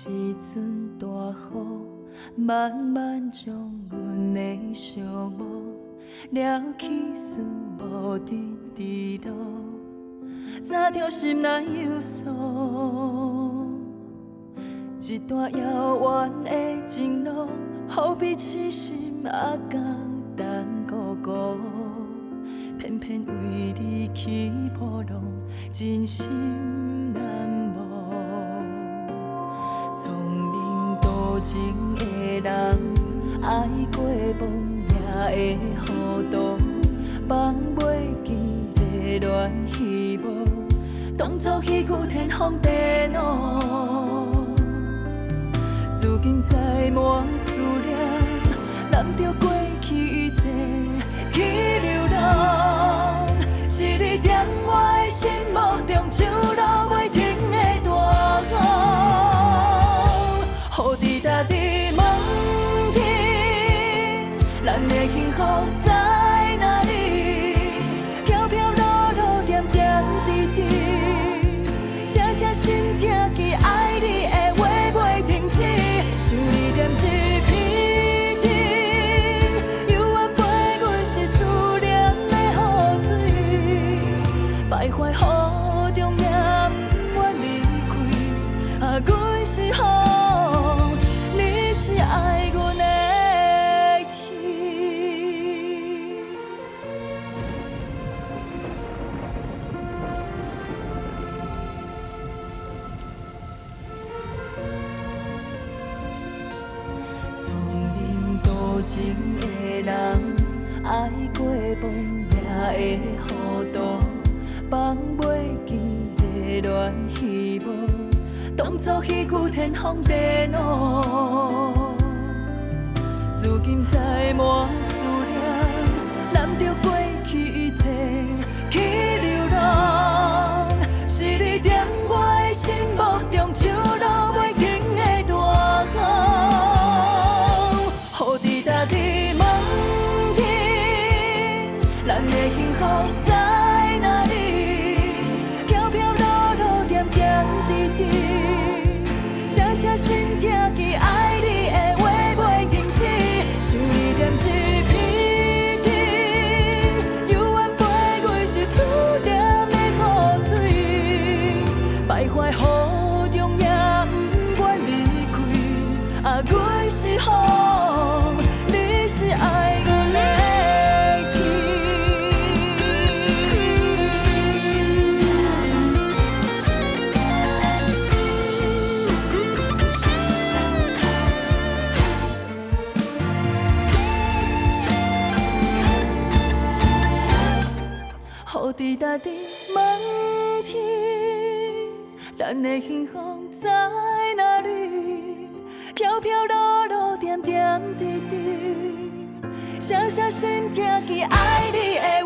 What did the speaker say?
一阵大雨，慢慢将阮的寂寞撩起，思无伫路，早着心内忧愁。一段遥远的情路，互彼此心也共淡孤孤，偏偏为你起波浪，真心难忘。聪明多情的人，爱过梦也会糊涂，放袂记热恋希望，当作彼句天荒地老。如今载满思念，揽着过去一切去流浪，是你踮我的心目中像落袂停的大雨，雨滴答伫梦天，咱的幸福在哪里？飘飘落落，点点滴滴，写写心痛记爱你的话袂停止。想你点一片天，犹原陪阮是思念的雨水，徘徊雨中也不愿离开。阮是雨，你是爱阮的天。多情的人，爱过梦也会糊涂，放袂记热恋希望，当作彼句天荒地老。如今载满思念，揽着过去一切去流浪，是你踮我的心目中像落袂停的大雨，雨滴答伫梦天，咱的幸福在哪里？飘飘落落，点点滴滴，写写心痛记爱你的话袂停止。想你点一片天，犹原陪阮是思念的雨水，徘徊雨中也不愿离开。阮是雨，你是爱阮的天。雨滴答伫梦天，咱的幸福在哪里？飘飘落落，点点滴滴，写写心痛记爱你的